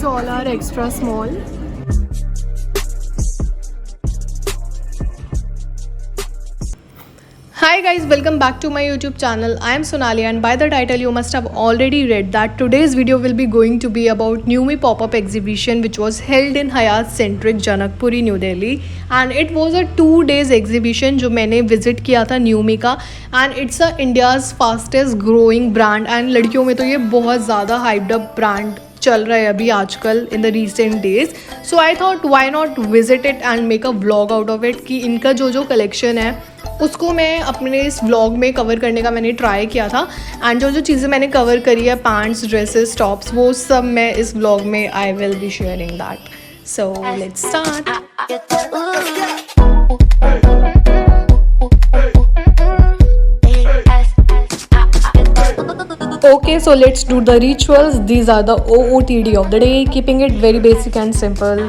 all are extra small. Hi guys, welcome back to my YouTube channel. I am Sonali and by the title you must have already read that today's video will be going to be about Numi pop-up exhibition which was held in Hyatt Centric Janakpuri, New Delhi, and it was a 2 days exhibition जो मैंने visit किया था Numi का, and it's a India's fastest growing brand and लड़कियों में तो ये बहुत ज़्यादा hyped up brand चल रहा है अभी आजकल in the recent days. So I thought why not visit it and make a vlog out of it कि इनका जो कलेक्शन है उसको मैं अपने इस व्लॉग में कवर करने का मैंने ट्राई किया था. एंड जो चीज़ें मैंने कवर करी है, पैंट्स, ड्रेसेस, टॉप्स, वो सब मैं इस व्लॉग में I will be sharing that. So let's start. Okay, so let's do the rituals. These are the OOTD of the day, keeping it very basic and simple.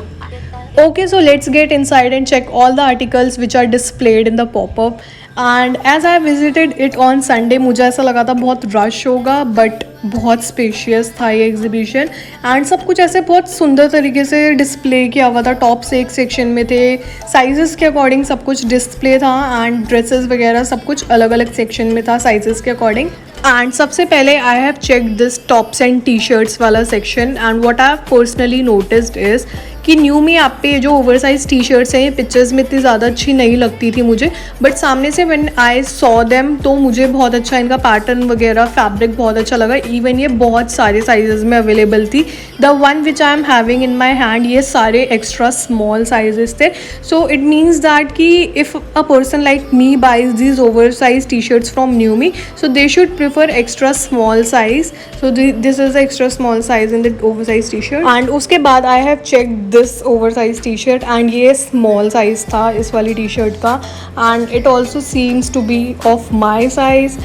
Okay, so let's get inside and check all the articles which are displayed in the pop-up. And as I visited it on Sunday, मुझे ऐसा लगा था बहुत rush होगा, but बहुत spacious था ये exhibition. And सब कुछ ऐसे बहुत सुंदर तरीके से डिस्प्ले किया हुआ था. टॉप्स एक सेक्शन में थे, साइजेस के अकॉर्डिंग सब कुछ डिस्प्ले था, एंड ड्रेसेस वगैरह सब कुछ अलग अलग सेक्शन में था साइजेस के अकॉर्डिंग. एंड सबसे पहले I have check this tops and T shirts वाला section. And what I have personally noticed is कि न्यूमी ऐप पे जो ओवरसाइज टी शर्ट्स हैं ये पिक्चर्स में इतनी ज़्यादा अच्छी नहीं लगती थी मुझे, बट सामने से व्हेन आई सॉ देम तो मुझे बहुत अच्छा इनका पैटर्न वगैरह, फैब्रिक बहुत अच्छा लगा. इवन ये बहुत सारे साइजेस में अवेलेबल थी. The one which I am having in my hand, ये सारे एक्स्ट्रा स्मॉल साइजेस थे. सो इट मीन्स दैट कि if a person like me buys these oversize T shirts from Newme, so they should prefer extra small size. So this is extra small size in the oversize T shirt. And उसके बाद I have check this oversize T shirt and ये small size था इस वाली T shirt का, and it also seems to be of my size.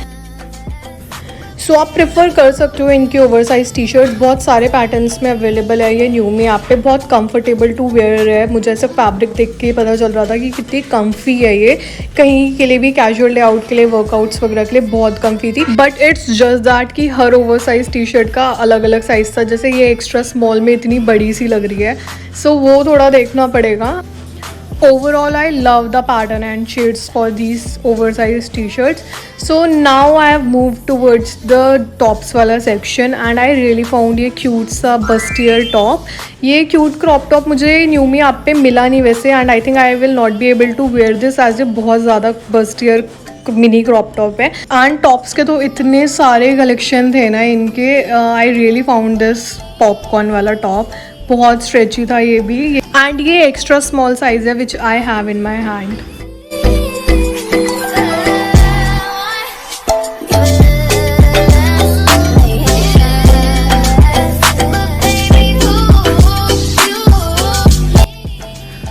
So आप prefer कर सकते हो इनके ओवरसाइज टी शर्ट्स. बहुत सारे पैटर्न्स में अवेलेबल है ये न्यूमी ऐप पे. बहुत कंफर्टेबल टू वेयर है. मुझे ऐसे फैब्रिक देख के पता चल रहा था कि कितनी कम्फी है ये. कहीं के लिए भी, कैजुअल डे आउट के लिए, वर्कआउट्स वगैरह के लिए बहुत कम्फी थी. बट इट्स जस्ट दैट कि हर ओवरसाइज टी शर्ट का अलग अलग साइज था. जैसे ये एक्स्ट्रा स्मॉल में इतनी बड़ी सी लग रही है, सो वो थोड़ा देखना पड़ेगा. Overall, I love the pattern and shades for these oversized t-shirts. So now I have moved towards the tops वाला section and I really found ये cute सा bustier top. ये cute crop top मुझे न्यूमी ऐप पे मिला नहीं वैसे, and I think I will not be able to wear this as ये बहुत ज़्यादा bustier मिनी क्रॉप टॉप है. एंड टॉप्स के तो इतने सारे कलेक्शन थे ना इनके. I really found this popcorn वाला टॉप. बहुत स्ट्रेची था ये भी, एंड ये एक्स्ट्रा स्मॉल साइज है which I have in my hand.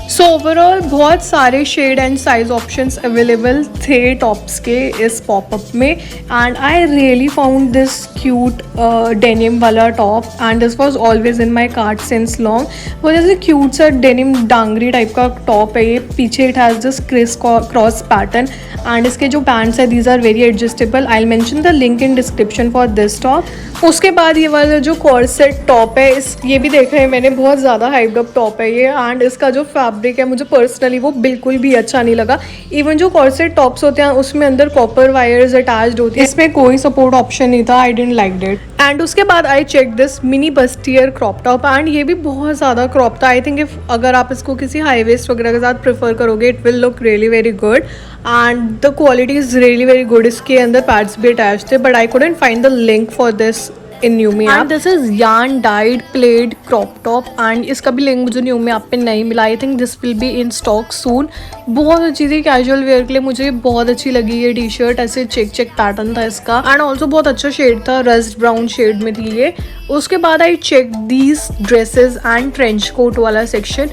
So overall बहुत सारे shade and size options available थे टॉप्स के इस पॉपअप में. And I really found this cute denim वाला top and this was always in my cart since long. वो जैसे क्यूट सा डेनिम डांगरी टाइप का टॉप है ये. पीछे it has this criss cross pattern and इसके जो पैंट्स है these are very adjustable. I will mention the link in description for this top. उसके बाद ये वाला जो कॉर्सेट टॉप है, ये भी देखा है मैंने, बहुत ज़्यादा हाइप्ड अप टॉप है ये. एंड इसका जो फैब्रिक है मुझे पर्सनली वो बिल्कुल भी अच्छा नहीं लगा. इवन जो कॉर्सेट टॉप्स होते हैं उसमें अंदर कॉपर वायर्स अटैच्ड होती है, इसमें कोई सपोर्ट ऑप्शन नहीं था. I didn't like it. And उसके बाद I check this mini bustier crop top and ये भी बहुत ज़्यादा क्रॉप था. आई थिंक इफ अगर आप इसको किसी हाई वेस्ट वगैरह के साथ प्रेफर करोगे it will look really very good and the quality is really very good. इसके अंदर पैड्स भी अटैच थे, but I couldn't find the link for this in Numi app. And this is yarn dyed plaid crop top and इसका भी link मुझे Numi app पे नहीं मिला. I think this will be in stock soon. बहुत अच्छी थी casual wear के लिए. मुझे बहुत अच्छी लगी ये टी शर्ट. ऐसे चेक चेक पैटर्न था इसका एंड ऑल्सो बहुत अच्छा शेड था. रस्ट ब्राउन शेड में थी ये. उसके बाद I check these dresses and trench coat वाला सेक्शन.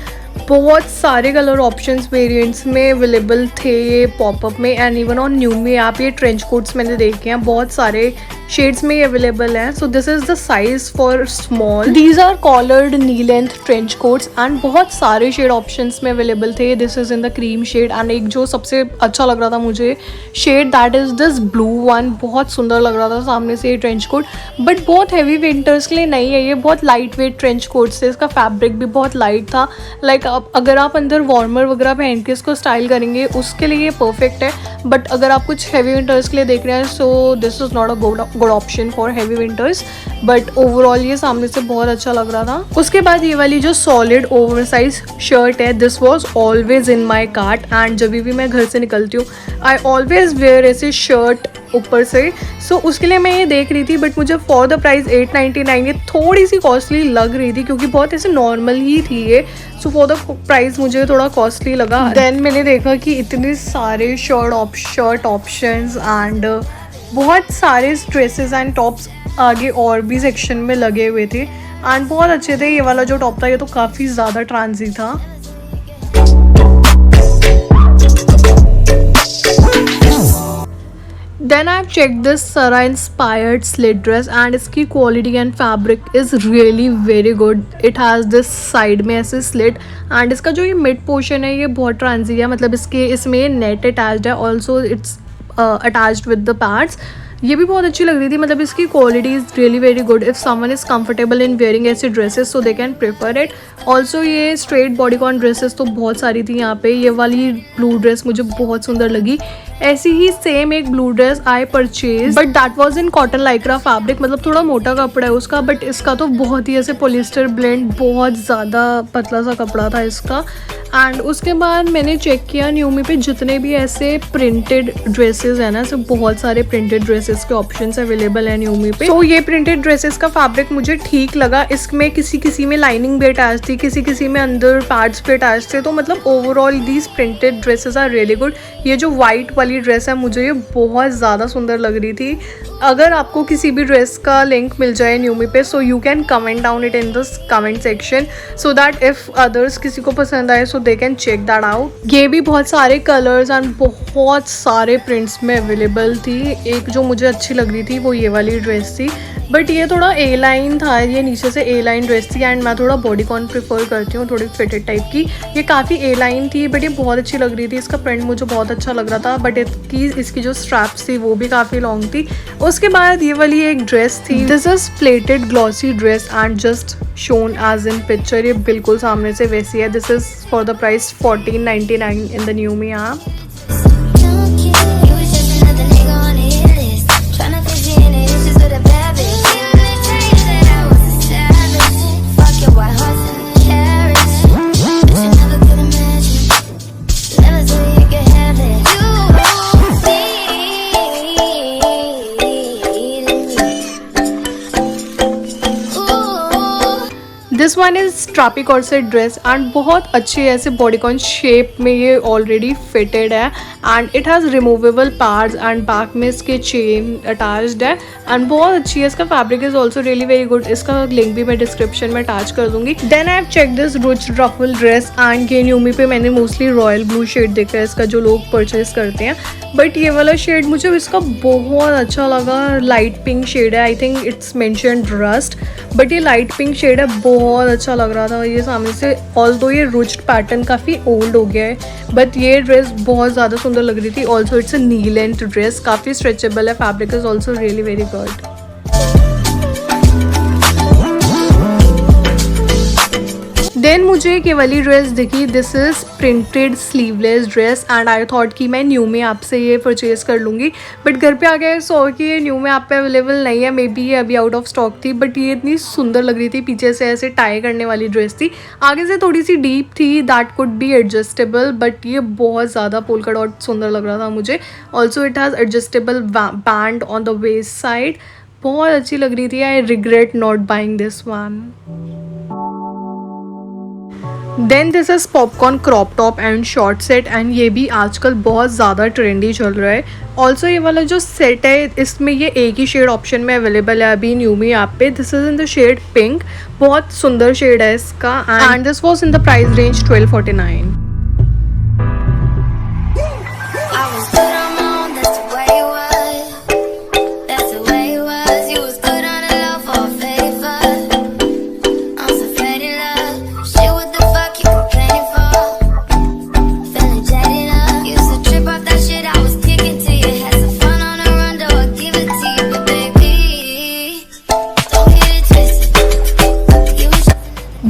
बहुत सारे कलर ऑप्शंस वेरिएंट्स में अवेलेबल थे ये पॉपअप में. And even on Newme app ये ट्रेंच कोट्स मैंने देखे हैं. बहुत सारे शेड्स में अवेलेबल है. So this is the size for small. These are collared knee length trench coats and बहुत सारे शेड ऑप्शंस में अवेलेबल थे. This is in the cream shade and एक जो सबसे अच्छा लग रहा था मुझे shade, that is this blue one. बहुत सुंदर लग रहा था सामने से ये ट्रेंच कोट, बट बहुत हैवी विंटर्स के लिए नहीं है. ये बहुत लाइट वेट ट्रेंच कोट से, इसका फैब्रिक भी बहुत लाइट था. लाइक अगर आप अंदर वार्मर वगैरह पहन के इसको स्टाइल करेंगे उसके लिए ये परफेक्ट है. बट अगर आप कुछ हैवी विंटर्स के लिए देख रहे हैं, so this is not a good option for heavy winters. But overall ये सामने से बहुत अच्छा लग रहा था. उसके बाद ये वाली जो सॉलिड ओवरसाइज शर्ट है, this was always in my cart. And जब भी मैं घर से निकलती हूँ आई ऑलवेज वेयर ऐसे शर्ट ऊपर से. सो उसके लिए मैं ये देख रही थी, बट मुझे फॉर द प्राइस 899 ये थोड़ी सी कॉस्टली लग रही थी क्योंकि बहुत ऐसे नॉर्मल ही थी ये. सो फॉर द प्राइस मुझे थोड़ा कॉस्टली लगा. देन मैंने देखा कि इतने सारे शर्ट ऑप्शंस एंड बहुत सारे ड्रेसेस एंड टॉप्स आगे और भी सेक्शन में लगे हुए थे एंड बहुत अच्छे थे. ये वाला जो टॉप था ये तो काफ़ी ज़्यादा ट्रांसी था. Then I've checked this Sarah inspired slit dress and इसकी quality and fabric is really very good. It has this side में ऐसे slit and इसका जो ये mid portion है ये बहुत ट्रांसी है. मतलब इसमें net attached है. Also it's attached with the pads. ये भी बहुत अच्छी लग रही थी. मतलब इसकी quality is really very good. If someone is comfortable in wearing ऐसे dresses so they can prefer it. Also ये स्ट्रेट बॉडीकॉन ड्रेसेस तो बहुत सारी थी यहाँ पे. ये वाली ब्लू ड्रेस मुझे बहुत सुंदर लगी. ऐसी ही सेम एक blue dress I purchase, but that was in cotton Lycra fabric. मतलब थोड़ा मोटा कपड़ा है उसका, बट इसका तो बहुत ही ऐसे पॉलिस्टर ब्लेंड, बहुत ज़्यादा पतला सा कपड़ा था इसका. एंड उसके बाद मैंने चेक किया न्यूमी पे जितने भी ऐसे प्रिंटेड ड्रेसेस है ना, सब बहुत सारे प्रिंटेड ड्रेसेस के ऑप्शंस अवेलेबल है न्यूमी पे. तो ये प्रिंटेड ड्रेसेस का फैब्रिक मुझे ठीक लगा. इसमें किसी में लाइनिंग भी अटैच थी, किसी में अंदर पैड्स भी अटैच थे. तो मतलब overall these printed dresses are really good. ये जो वाइट वाली ड्रेस है मुझे ये बहुत ज़्यादा सुंदर लग रही थी. अगर आपको किसी भी ड्रेस का लिंक मिल जाए न्यूमी पे so you can comment down it in the comment section so that if others किसी को पसंद आए so they can check that out. ये भी बहुत सारे कलर्स एंड बहुत सारे प्रिंट्स में अवेलेबल थी. एक जो मुझे अच्छी लग रही थी वो ये वाली ड्रेस थी, बट ये थोड़ा ए लाइन था. ये नीचे से ए लाइन ड्रेस थी एंड मैं थोड़ा बॉडीकॉन प्रेफर करती हूँ, थोड़ी फिटेड टाइप की. ये काफ़ी ए लाइन थी बट ये बहुत अच्छी लग रही थी. इसका प्रिंट मुझे बहुत अच्छा लग रहा था, बट इसकी जो स्ट्रैप्स थी वो भी काफ़ी लॉन्ग थी. उसके बाद ये वाली एक ड्रेस थी. This is pleated glossy dress and just shown as in picture. ये बिल्कुल सामने से वैसी है. This is for the price 1499 in the Newme app. This one is strappy corset dress and बहुत अच्छी ऐसे बॉडीकॉन शेप में ये ऑलरेडी फिटेड है and it has removable pads and back में इसके चेन अटैच्ड है एंड बहुत अच्छी है. इसका fabric is also really very good. इसका लिंक भी मैं डिस्क्रिप्शन में अटैच कर दूंगी. Then I have check this ruche ruffle dress and ये न्यूमी पे मैंने मोस्टली रॉयल ब्लू शेड देखा है इसका जो लोग परचेज करते हैं, बट ये वाला शेड मुझे इसका बहुत अच्छा लगा. लाइट पिंक शेड है. I think it's mentioned rust, but ये लाइट पिंक शेड है. बहुत अच्छा लग रहा था ये सामने से. ऑल्दो ये रुच्ड पैटर्न काफ़ी ओल्ड हो गया है, बट ये ड्रेस बहुत ज़्यादा सुंदर लग रही थी. Also it's a knee length dress, काफ़ी स्ट्रेचेबल है. Fabric is also really very good. Then मुझे एक ये वाली ड्रेस दिखी. This is printed sleeveless dress and I thought कि मैं न्यू में ऐप से ये परचेज़ कर लूँगी, बट घर पे आ गए सो कि ये न्यू में ऐप पे अवेलेबल नहीं है. मे बी ये अभी आउट ऑफ स्टॉक थी, बट ये इतनी सुंदर लग रही थी. पीछे से ऐसे टाई करने वाली ड्रेस थी, आगे से थोड़ी सी डीप थी. That could be adjustable, but ये बहुत ज़्यादा पोल्का डॉट सुंदर लग रहा था मुझे. Also it has adjustable band on the waist side. बहुत अच्छी लग रही थी. I regret not buying this one. Then this is popcorn crop top and short set and ये भी आजकल बहुत ज़्यादा ट्रेंडी चल रहा है. ऑल्सो ये वाला जो सेट है इसमें ये एक ही शेड ऑप्शन में अवेलेबल है अभी न्यूमी ऐप पे. This is in the shade pink. बहुत सुंदर शेड है इसका and this was in the price range 1249.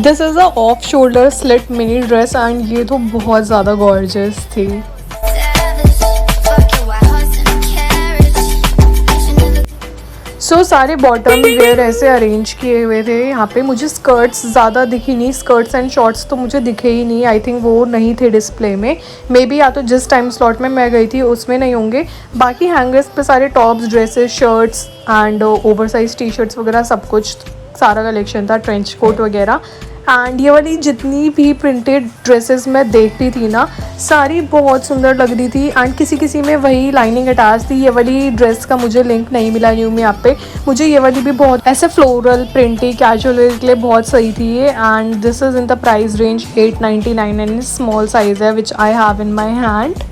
This is a off shoulder slit mini dress and ये तो बहुत ज़्यादा गॉर्जियस थी। सारे बॉटम वेयर ऐसे अरेंज किए हुए थे यहाँ पे। मुझे स्कर्ट्स ज़्यादा दिखी नहीं, स्कर्ट्स एंड शॉर्ट्स तो मुझे दिखे ही नहीं। आई थिंक वो नहीं थे डिस्प्ले में, मे बी या तो जिस टाइम स्लॉट में मैं गई थी उसमें नहीं होंगे। बाकी हैंगर्स पे सारे tops, dresses, shirts and oversize T shirts वगैरह सब कुछ सारा कलेक्शन था, ट्रेंच कोट वगैरह। एंड ये वाली जितनी भी प्रिंटेड ड्रेसेस मैं देख रही थी ना, सारी बहुत सुंदर लग रही थी एंड किसी किसी में वही लाइनिंग अटैच थी। ये वाली ड्रेस का मुझे लिंक नहीं मिला न्यू में यहाँ पे। मुझे ये वाली भी बहुत ऐसे फ्लोरल प्रिंटी कैजुअल के लिए बहुत सही थी ये। And this is in the price range 899 and small size है which I have in my hand.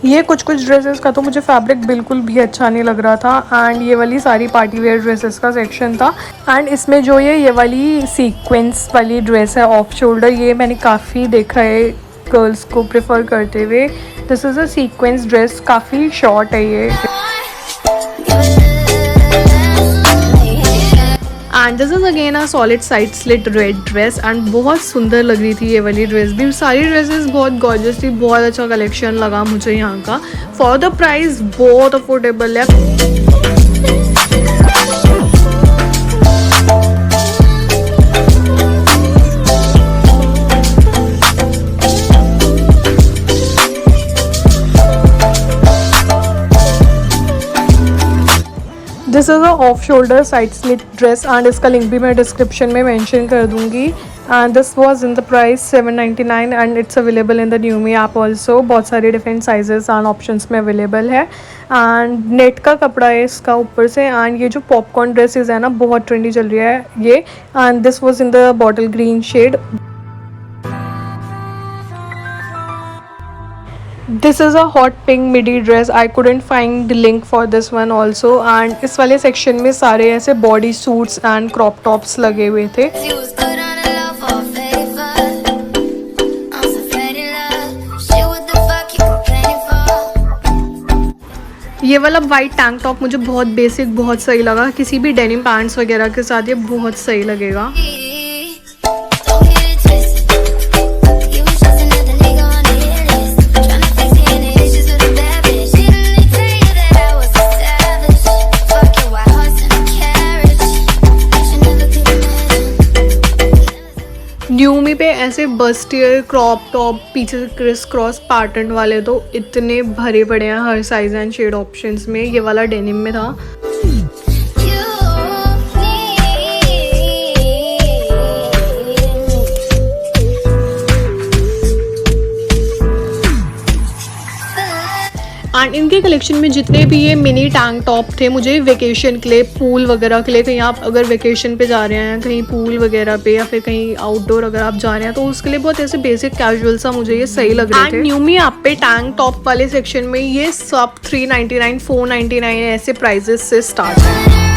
ये कुछ ड्रेसेस का तो मुझे फैब्रिक बिल्कुल भी अच्छा नहीं लग रहा था एंड ये वाली सारी पार्टी वेयर ड्रेसेस का सेक्शन था। एंड इसमें जो ये वाली सीक्वेंस वाली ड्रेस है ऑफ शोल्डर, ये मैंने काफ़ी देखा है गर्ल्स को प्रेफर करते हुए। This is a sequence dress, काफ़ी शॉर्ट है ये and this is again a solid side slit red dress and बहुत सुंदर लग रही थी ये वाली ड्रेस भी। सारी ड्रेसेस बहुत गॉर्जियस थी, बहुत अच्छा कलेक्शन लगा मुझे यहाँ का। फॉर द प्राइस बहुत अफोर्डेबल है। This is a off shoulder side slit dress and इसका लिंक भी मैं डिस्क्रिप्शन में मेंशन कर दूंगी। And this was in the price 799 and it's available in the new me app also. बहुत सारे डिफरेंट साइजेस एंड ऑप्शंस में available है एंड नेट का कपड़ा है इसका ऊपर से। एंड ये जो पॉपकॉर्न ड्रेसेस है ना, बहुत ट्रेंडी चल रही है ये। And this was in the bottle green shade. This is a hot pink midi dress. I couldn't find the link for this one also। And इस वाले सेक्शन में सारे ऐसे body suits and crop tops लगे हुए थे। ये वाला वाइट टैंक टॉप मुझे बहुत बेसिक, बहुत सही लगा। किसी भी डेनिम पैंट्स वगैरह के साथ ये बहुत सही लगेगा। न्यूमी पे ऐसे बस्टियर क्रॉप टॉप पीछे से क्रिस क्रॉस पैटर्न वाले तो इतने भरे पड़े हैं हर साइज एंड शेड ऑप्शंस में। ये वाला डेनिम में था। एंड इनके कलेक्शन में जितने भी ये मिनी टैंक टॉप थे, मुझे वेकेशन के लिए, पूल वगैरह के लिए, कहीं आप अगर वेकेशन पे जा रहे हैं कहीं पूल वगैरह पे या फिर कहीं आउटडोर अगर आप जा रहे हैं तो उसके लिए बहुत ऐसे बेसिक कैजुअल सा मुझे ये सही लग रहे थे। न्यू मी ऐप पे टैंक टॉप वाले सेक्शन में ये सब 399 499 ऐसे प्राइजेस से स्टार्ट है।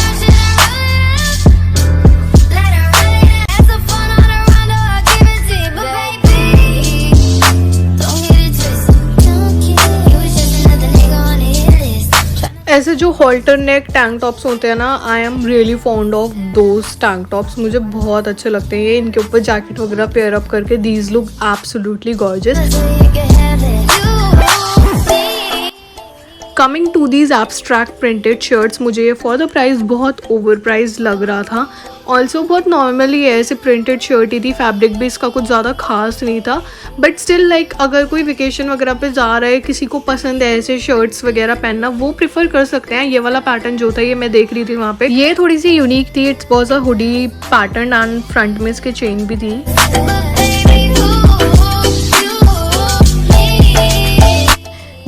ऐसे जो हॉल्टर नेक टैंक टॉप्स होते हैं ना, I am really fond of those tank tops. मुझे बहुत अच्छे लगते हैं ये। इनके ऊपर जैकेट वगैरह पेयर अप करके these look absolutely gorgeous. Coming to these abstract printed shirts, मुझे ये फॉर द प्राइस बहुत ओवर प्राइस लग रहा था। ऑल्सो बहुत नॉर्मली है, ऐसे प्रिंटेड शर्ट ही थी, फैब्रिक भी इसका कुछ ज़्यादा खास नहीं था। बट स्टिल लाइक अगर कोई वेकेशन वगैरह पे जा रहा है, किसी को पसंद है ऐसे शर्ट्स वगैरह पहनना, वो प्रिफर कर सकते हैं। ये वाला पैटर्न जो था ये मैं देख रही थी वहाँ पे, ये थोड़ी सी यूनिक थी। It's was a hoodie pattern and front में इसके चेन भी थी।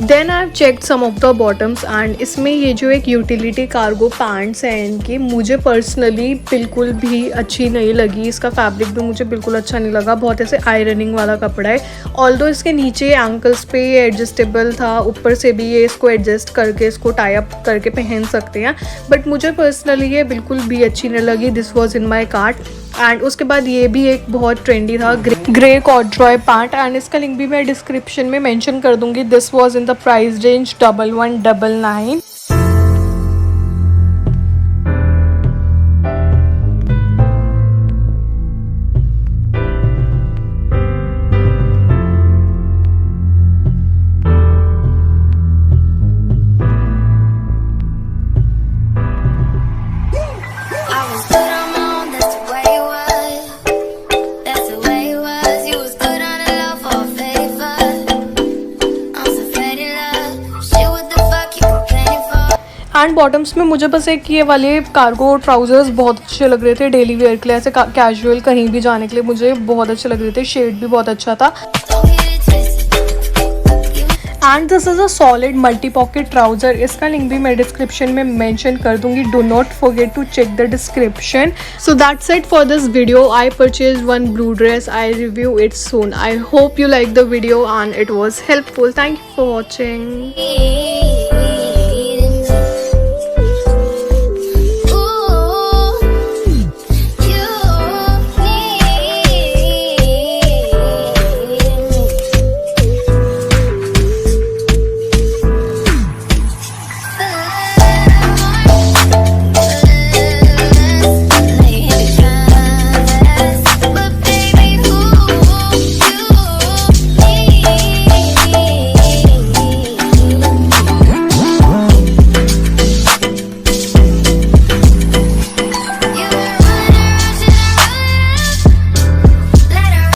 Then I have checked some of the bottoms and इसमें ये जो एक यूटिलिटी कार्गो पैंट्स हैं इनकी, मुझे पर्सनली बिल्कुल भी अच्छी नहीं लगी। इसका फैब्रिक भी मुझे बिल्कुल अच्छा नहीं लगा, बहुत ऐसे आयरनिंग वाला कपड़ा है। ऑल्दो इसके नीचे एंकल्स पे ये एडजस्टेबल था, ऊपर से भी ये इसको एडजस्ट करके इसको टाई अप करके पहन सकते हैं, बट मुझे पर्सनली ये बिल्कुल भी अच्छी नहीं लगी। This was in my cart. And उसके बाद ये भी एक बहुत ट्रेंडी था ग्रे कॉर्ड्रॉय पैंट, एंड इसका लिंक भी मैं डिस्क्रिप्शन में मेंशन कर दूंगी। This was in the price range 1199। And bottoms में मुझे बस एक ये वाले कार्गो ट्राउजर्स बहुत अच्छे लग रहे थे डेली वेयर के लिए, ऐसे कैजुअल कहीं भी जाने के लिए मुझे बहुत अच्छे लग रहे थे। शेड भी बहुत अच्छा था। And this is a solid multi pocket trouser. इसका लिंक भी मैं डिस्क्रिप्शन में मेंशन कर दूंगी। Do not forget to check the description. So that's it for this video. I purchase one blue dress. I review it soon. I hope you like the video and it was helpful. Thank you for watching.